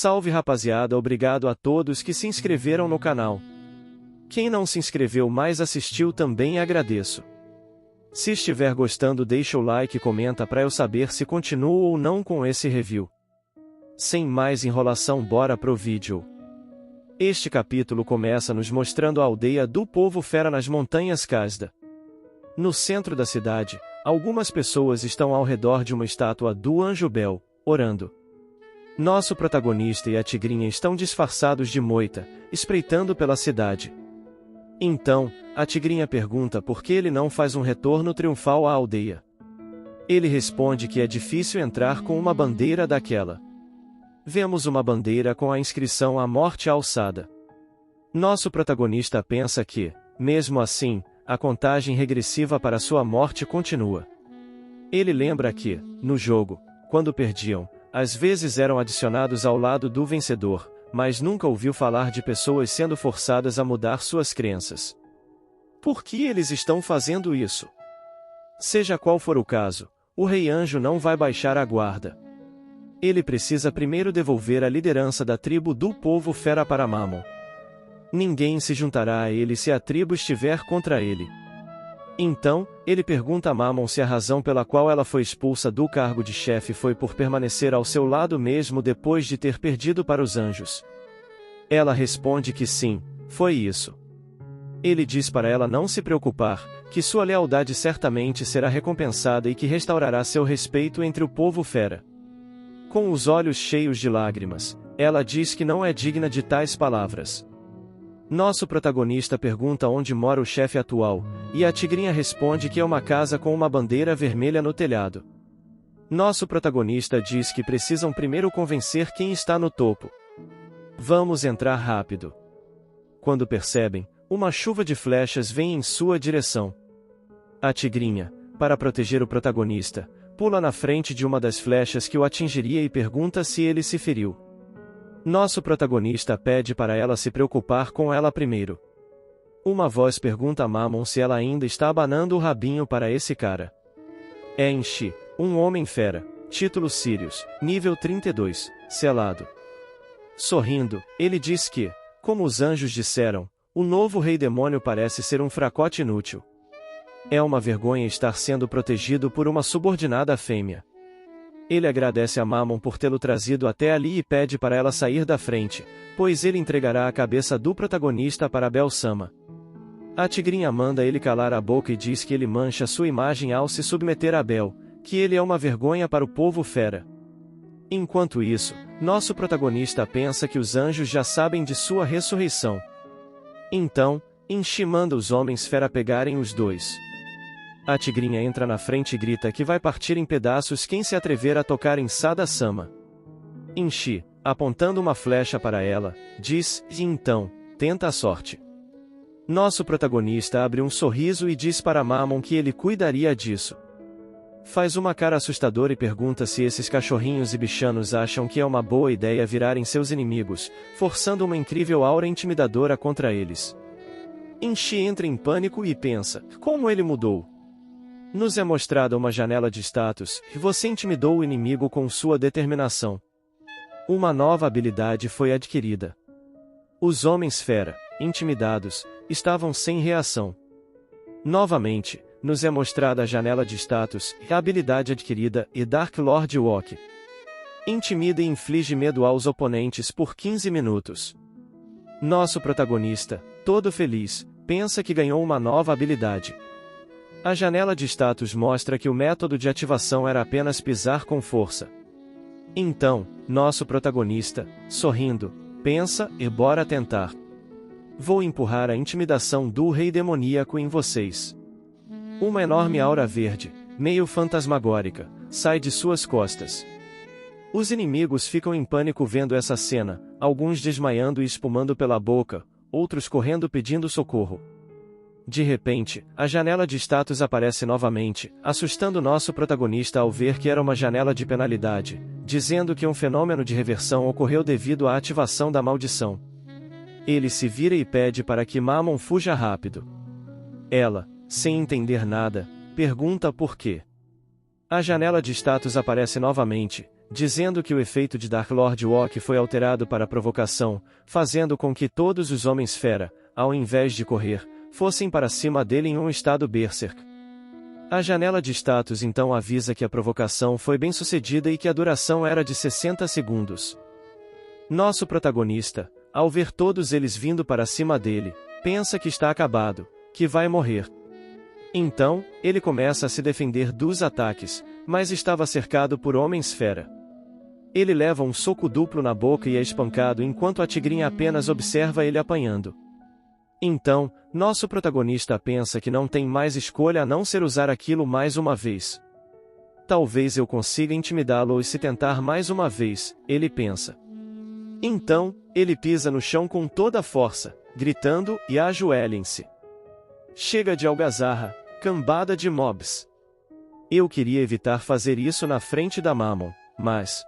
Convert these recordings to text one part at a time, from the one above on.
Salve rapaziada, obrigado a todos que se inscreveram no canal. Quem não se inscreveu mas assistiu também agradeço. Se estiver gostando deixa o like e comenta para eu saber se continuo ou não com esse review. Sem mais enrolação, bora pro vídeo. Este capítulo começa nos mostrando a aldeia do povo fera nas montanhas Khazda. No centro da cidade, algumas pessoas estão ao redor de uma estátua do Anjo Bel, orando. Nosso protagonista e a tigrinha estão disfarçados de moita, espreitando pela cidade. Então, a tigrinha pergunta por que ele não faz um retorno triunfal à aldeia. Ele responde que é difícil entrar com uma bandeira daquela. Vemos uma bandeira com a inscrição "A Morte Alçada". Nosso protagonista pensa que, mesmo assim, a contagem regressiva para sua morte continua. Ele lembra que, no jogo, quando perdiam, às vezes eram adicionados ao lado do vencedor, mas nunca ouviu falar de pessoas sendo forçadas a mudar suas crenças. Por que eles estão fazendo isso? Seja qual for o caso, o Rei Anjo não vai baixar a guarda. Ele precisa primeiro devolver a liderança da tribo do povo fera para Mammon. Ninguém se juntará a ele se a tribo estiver contra ele. Então, ele pergunta a Mammon se a razão pela qual ela foi expulsa do cargo de chefe foi por permanecer ao seu lado mesmo depois de ter perdido para os anjos. Ela responde que sim, foi isso. Ele diz para ela não se preocupar, que sua lealdade certamente será recompensada e que restaurará seu respeito entre o povo fera. Com os olhos cheios de lágrimas, ela diz que não é digna de tais palavras. Nosso protagonista pergunta onde mora o chefe atual, e a tigrinha responde que é uma casa com uma bandeira vermelha no telhado. Nosso protagonista diz que precisam primeiro convencer quem está no topo. Vamos entrar rápido. Quando percebem, uma chuva de flechas vem em sua direção. A tigrinha, para proteger o protagonista, pula na frente de uma das flechas que o atingiria e pergunta se ele se feriu. Nosso protagonista pede para ela se preocupar com ela primeiro. Uma voz pergunta a Mammon se ela ainda está abanando o rabinho para esse cara. É Enshi, um homem fera, título Sirius, nível 32, selado. Sorrindo, ele diz que, como os anjos disseram, o novo rei demônio parece ser um fracote inútil. É uma vergonha estar sendo protegido por uma subordinada fêmea. Ele agradece a Mammon por tê-lo trazido até ali e pede para ela sair da frente, pois ele entregará a cabeça do protagonista para Bel-Sama. A tigrinha manda ele calar a boca e diz que ele mancha sua imagem ao se submeter a Bel, que ele é uma vergonha para o povo fera. Enquanto isso, nosso protagonista pensa que os anjos já sabem de sua ressurreição. Então, Enshi manda os homens fera pegarem os dois. A tigrinha entra na frente e grita que vai partir em pedaços quem se atrever a tocar em Sada-sama. Enshi, apontando uma flecha para ela, diz, e então, tenta a sorte. Nosso protagonista abre um sorriso e diz para Mammon que ele cuidaria disso. Faz uma cara assustadora e pergunta se esses cachorrinhos e bichanos acham que é uma boa ideia virarem seus inimigos, forçando uma incrível aura intimidadora contra eles. Enshi entra em pânico e pensa, como ele mudou? Nos é mostrada uma janela de status, e você intimidou o inimigo com sua determinação. Uma nova habilidade foi adquirida. Os homens fera, intimidados, estavam sem reação. Novamente, nos é mostrada a janela de status, a habilidade adquirida, e Dark Lord Walk. Intimida e inflige medo aos oponentes por 15 minutos. Nosso protagonista, todo feliz, pensa que ganhou uma nova habilidade. A janela de status mostra que o método de ativação era apenas pisar com força. Então, nosso protagonista, sorrindo, pensa, e bora tentar. Vou empurrar a intimidação do rei demoníaco em vocês. Uma enorme aura verde, meio fantasmagórica, sai de suas costas. Os inimigos ficam em pânico vendo essa cena, alguns desmaiando e espumando pela boca, outros correndo pedindo socorro. De repente, a janela de status aparece novamente, assustando nosso protagonista ao ver que era uma janela de penalidade, dizendo que um fenômeno de reversão ocorreu devido à ativação da maldição. Ele se vira e pede para que Mammon fuja rápido. Ela, sem entender nada, pergunta por quê. A janela de status aparece novamente, dizendo que o efeito de Dark Lord Walk foi alterado para provocação, fazendo com que todos os Homens-Fera, ao invés de correr, fossem para cima dele em um estado berserk. A janela de status então avisa que a provocação foi bem sucedida e que a duração era de 60 segundos. Nosso protagonista, ao ver todos eles vindo para cima dele, pensa que está acabado, que vai morrer. Então, ele começa a se defender dos ataques, mas estava cercado por Homens-Fera. Ele leva um soco duplo na boca e é espancado enquanto a tigrinha apenas observa ele apanhando. Então, nosso protagonista pensa que não tem mais escolha a não ser usar aquilo mais uma vez. Talvez eu consiga intimidá-lo e se tentar mais uma vez, ele pensa. Então, ele pisa no chão com toda a força, gritando, e ajoelhem-se. Chega de algazarra, cambada de mobs. Eu queria evitar fazer isso na frente da Mammon, mas...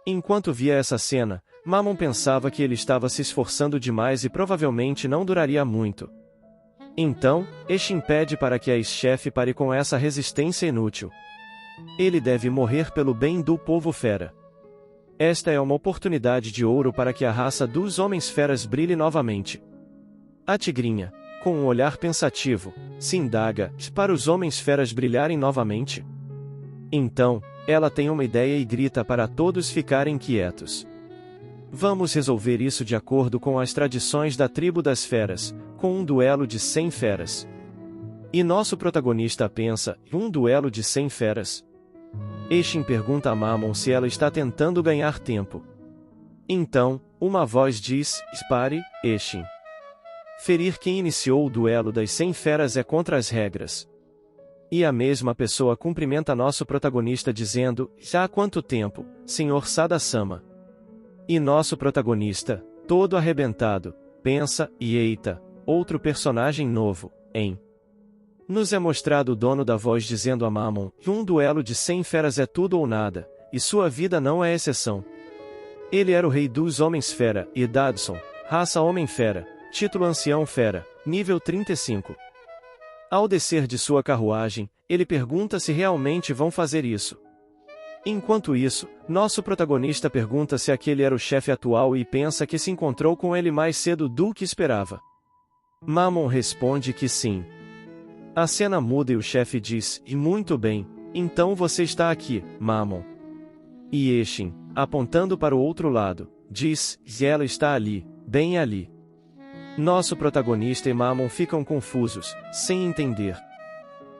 Enquanto via essa cena, Mammon pensava que ele estava se esforçando demais e provavelmente não duraria muito. Então, Eshin pede para que a ex-chefe pare com essa resistência inútil. Ele deve morrer pelo bem do povo fera. Esta é uma oportunidade de ouro para que a raça dos Homens-Feras brilhe novamente. A tigrinha, com um olhar pensativo, se indaga, para os Homens-Feras brilharem novamente? Então, ela tem uma ideia e grita para todos ficarem quietos. Vamos resolver isso de acordo com as tradições da tribo das feras, com um duelo de 100 feras. E nosso protagonista pensa, um duelo de 100 feras? Eshin pergunta a Mammon se ela está tentando ganhar tempo. Então, uma voz diz, pare, Eshin. Ferir quem iniciou o duelo das 100 feras é contra as regras. E a mesma pessoa cumprimenta nosso protagonista dizendo, já há quanto tempo, Sr. Sada-sama? E nosso protagonista, todo arrebentado, pensa, e eita, outro personagem novo, hein? Nos é mostrado o dono da voz dizendo a Mammon, que um duelo de 100 feras é tudo ou nada, e sua vida não é exceção. Ele era o rei dos Homens-Fera, e Dadson, raça Homem-Fera, título Ancião Fera, nível 35. Ao descer de sua carruagem, ele pergunta se realmente vão fazer isso. Enquanto isso, nosso protagonista pergunta se aquele era o chefe atual e pensa que se encontrou com ele mais cedo do que esperava. Mammon responde que sim. A cena muda e o chefe diz, e muito bem, então você está aqui, Mammon. E Eshin, apontando para o outro lado, diz, e ela está ali, bem ali. Nosso protagonista e Mammon ficam confusos, sem entender.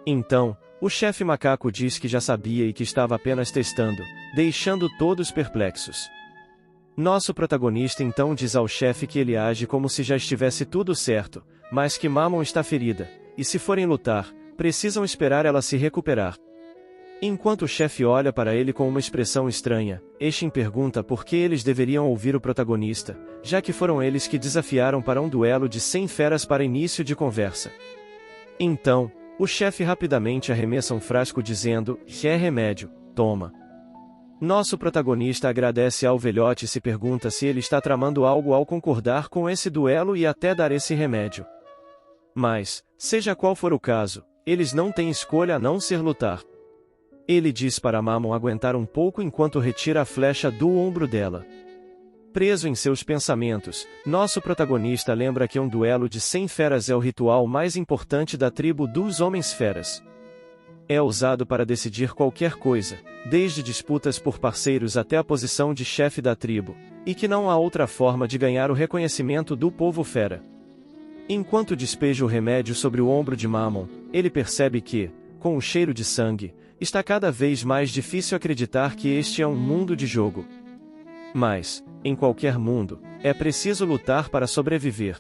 Então, o chefe macaco diz que já sabia e que estava apenas testando, deixando todos perplexos. Nosso protagonista então diz ao chefe que ele age como se já estivesse tudo certo, mas que Mammon está ferida, e se forem lutar, precisam esperar ela se recuperar. Enquanto o chefe olha para ele com uma expressão estranha, Eshin pergunta por que eles deveriam ouvir o protagonista, já que foram eles que desafiaram para um duelo de 100 feras para início de conversa. Então, o chefe rapidamente arremessa um frasco dizendo, que é remédio, toma. Nosso protagonista agradece ao velhote e se pergunta se ele está tramando algo ao concordar com esse duelo e até dar esse remédio. Mas, seja qual for o caso, eles não têm escolha a não ser lutar. Ele diz para Mammon aguentar um pouco enquanto retira a flecha do ombro dela. Preso em seus pensamentos, nosso protagonista lembra que um duelo de 100 feras é o ritual mais importante da tribo dos Homens-Feras. É usado para decidir qualquer coisa, desde disputas por parceiros até a posição de chefe da tribo, e que não há outra forma de ganhar o reconhecimento do povo fera. Enquanto despeja o remédio sobre o ombro de Mammon, ele percebe que, com o cheiro de sangue, está cada vez mais difícil acreditar que este é um mundo de jogo. Mas, em qualquer mundo, é preciso lutar para sobreviver.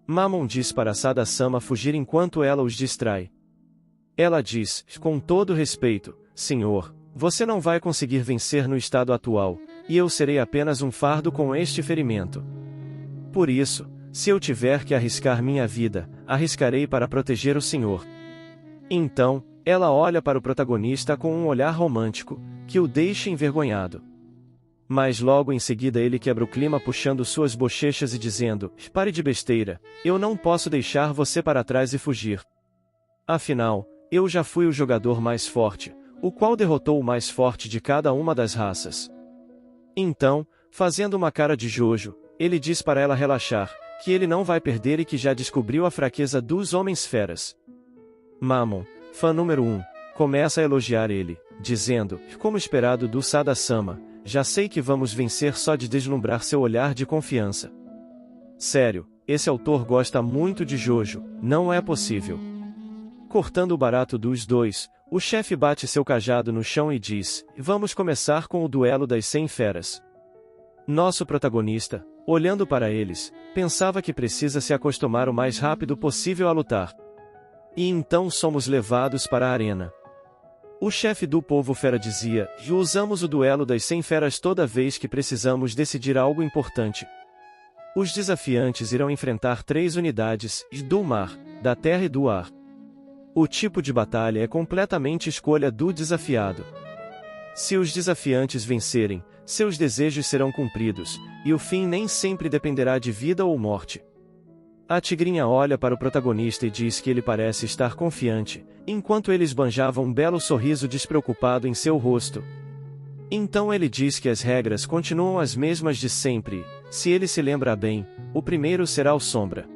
Mammon diz para Sada-sama fugir enquanto ela os distrai. Ela diz, com todo respeito, senhor, você não vai conseguir vencer no estado atual, e eu serei apenas um fardo com este ferimento. Por isso, se eu tiver que arriscar minha vida, arriscarei para proteger o senhor. Então, ela olha para o protagonista com um olhar romântico, que o deixa envergonhado. Mas logo em seguida ele quebra o clima puxando suas bochechas e dizendo, pare de besteira, eu não posso deixar você para trás e fugir. Afinal, eu já fui o jogador mais forte, o qual derrotou o mais forte de cada uma das raças. Então, fazendo uma cara de Jojo, ele diz para ela relaxar, que ele não vai perder e que já descobriu a fraqueza dos Homens-Feras. Mammon, fã número 1, começa a elogiar ele, dizendo, como esperado do Sada-sama, já sei que vamos vencer só de deslumbrar seu olhar de confiança. Sério, esse autor gosta muito de Jojo, não é possível. Cortando o barato dos dois, o chefe bate seu cajado no chão e diz, vamos começar com o duelo das 100 feras. Nosso protagonista, olhando para eles, pensava que precisa se acostumar o mais rápido possível a lutar. E então somos levados para a arena. O chefe do povo fera dizia, usamos o duelo das 100 feras toda vez que precisamos decidir algo importante. Os desafiantes irão enfrentar 3 unidades, do mar, da terra e do ar. O tipo de batalha é completamente escolha do desafiado. Se os desafiantes vencerem, seus desejos serão cumpridos, e o fim nem sempre dependerá de vida ou morte. A tigrinha olha para o protagonista e diz que ele parece estar confiante, enquanto ele esbanjava um belo sorriso despreocupado em seu rosto. Então ele diz que as regras continuam as mesmas de sempre, se ele se lembra bem, o primeiro será o Sombra.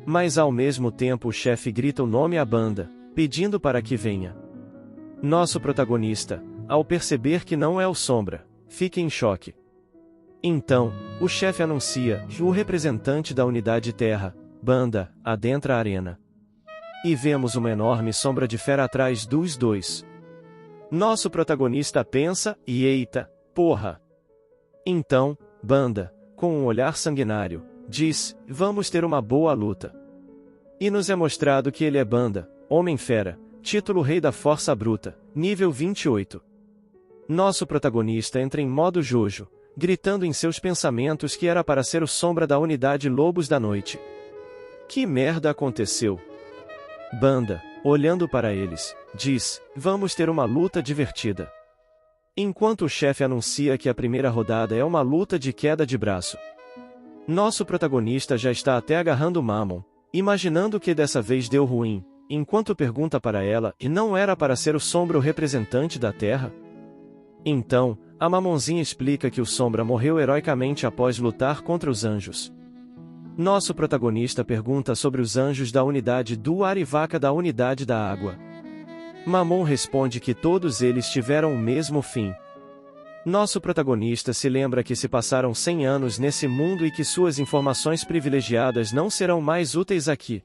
Mas ao mesmo tempo o chefe grita o nome à banda, pedindo para que venha. Nosso protagonista, ao perceber que não é o Sombra, fica em choque. Então, o chefe anuncia que o representante da unidade Terra, Banda, adentra a arena. E vemos uma enorme sombra de fera atrás dos dois. Nosso protagonista pensa, e eita, porra! Então, Banda, com um olhar sanguinário, diz, vamos ter uma boa luta. E nos é mostrado que ele é Banda, Homem-Fera, título Rei da Força Bruta, nível 28. Nosso protagonista entra em modo Jojo, gritando em seus pensamentos que era para ser o Sombra da unidade Lobos da Noite. Que merda aconteceu? Banda, olhando para eles, diz, vamos ter uma luta divertida. Enquanto o chefe anuncia que a primeira rodada é uma luta de queda de braço. Nosso protagonista já está até agarrando Mammon, imaginando que dessa vez deu ruim, enquanto pergunta para ela, e não era para ser o Sombra o representante da Terra? Então, a Mammonzinha explica que o Sombra morreu heroicamente após lutar contra os anjos. Nosso protagonista pergunta sobre os anjos da unidade do ar e Vaca da unidade da água. Mammon responde que todos eles tiveram o mesmo fim. Nosso protagonista se lembra que se passaram 100 anos nesse mundo e que suas informações privilegiadas não serão mais úteis aqui.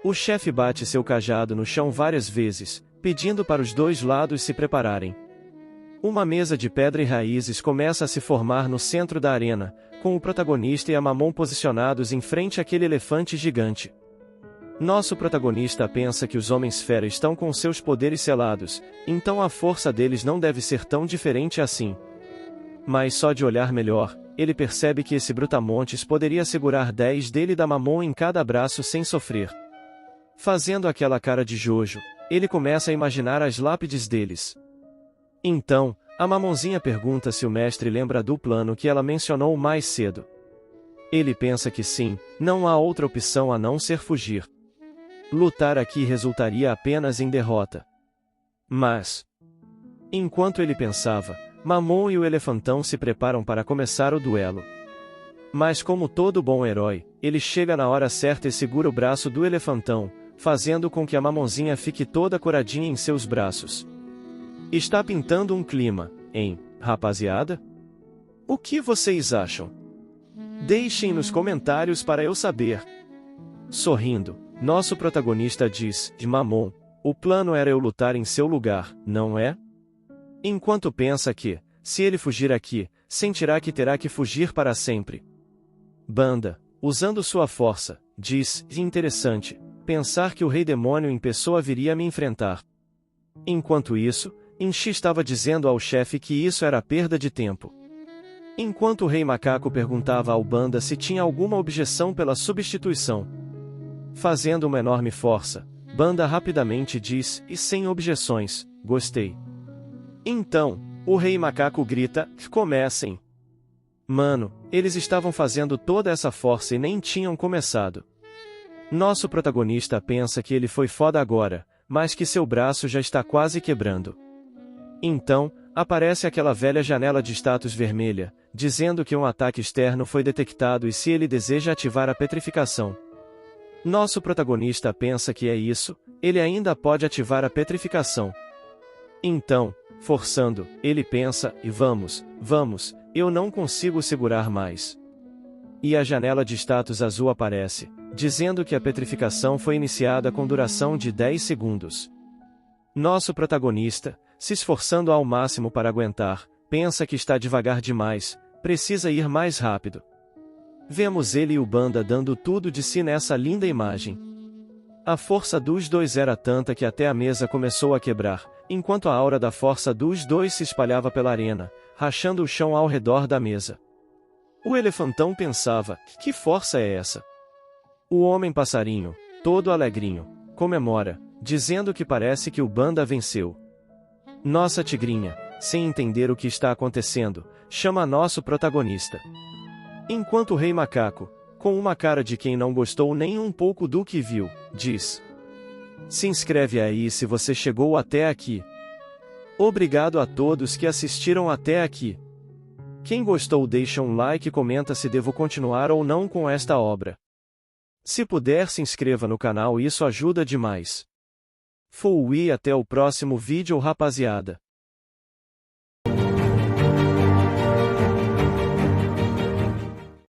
O chefe bate seu cajado no chão várias vezes, pedindo para os dois lados se prepararem. Uma mesa de pedra e raízes começa a se formar no centro da arena, com o protagonista e a Mammon posicionados em frente àquele elefante gigante. Nosso protagonista pensa que os Homens-Fera estão com seus poderes selados, então a força deles não deve ser tão diferente assim. Mas só de olhar melhor, ele percebe que esse brutamontes poderia segurar 10 dele da Mammon em cada braço sem sofrer. Fazendo aquela cara de Jojo, ele começa a imaginar as lápides deles. Então, a Mammonzinha pergunta se o mestre lembra do plano que ela mencionou mais cedo. Ele pensa que sim, não há outra opção a não ser fugir. Lutar aqui resultaria apenas em derrota. Mas, enquanto ele pensava, Mammon e o elefantão se preparam para começar o duelo. Mas como todo bom herói, ele chega na hora certa e segura o braço do elefantão, fazendo com que a Mammonzinha fique toda coradinha em seus braços. Está pintando um clima, hein, rapaziada? O que vocês acham? Deixem nos comentários para eu saber. Sorrindo, nosso protagonista diz, Mammon, o plano era eu lutar em seu lugar, não é? Enquanto pensa que, se ele fugir aqui, sentirá que terá que fugir para sempre. Banda, usando sua força, diz, interessante, pensar que o Rei Demônio em pessoa viria me enfrentar. Enquanto isso, Inchi estava dizendo ao chefe que isso era perda de tempo. Enquanto o Rei Macaco perguntava ao Banda se tinha alguma objeção pela substituição. Fazendo uma enorme força, Banda rapidamente diz, e sem objeções, gostei. Então, o Rei Macaco grita, comecem. Mano, eles estavam fazendo toda essa força e nem tinham começado. Nosso protagonista pensa que ele foi foda agora, mas que seu braço já está quase quebrando. Então, aparece aquela velha janela de status vermelha, dizendo que um ataque externo foi detectado e se ele deseja ativar a petrificação. Nosso protagonista pensa que é isso, ele ainda pode ativar a petrificação. Então, forçando, ele pensa, e vamos, eu não consigo segurar mais. E a janela de status azul aparece, dizendo que a petrificação foi iniciada com duração de 10 segundos. Nosso protagonista, se esforçando ao máximo para aguentar, pensa que está devagar demais, precisa ir mais rápido. Vemos ele e o Banda dando tudo de si nessa linda imagem. A força dos dois era tanta que até a mesa começou a quebrar, enquanto a aura da força dos dois se espalhava pela arena, rachando o chão ao redor da mesa. O elefantão pensava, que força é essa? O homem-passarinho, todo alegrinho, comemora, dizendo que parece que o Banda venceu. Nossa tigrinha, sem entender o que está acontecendo, chama nosso protagonista. Enquanto o rei macaco, com uma cara de quem não gostou nem um pouco do que viu, diz: se inscreve aí se você chegou até aqui. Obrigado a todos que assistiram até aqui. Quem gostou deixa um like e comenta se devo continuar ou não com esta obra. Se puder se inscreva no canal, isso ajuda demais. Fui até o próximo vídeo, rapaziada.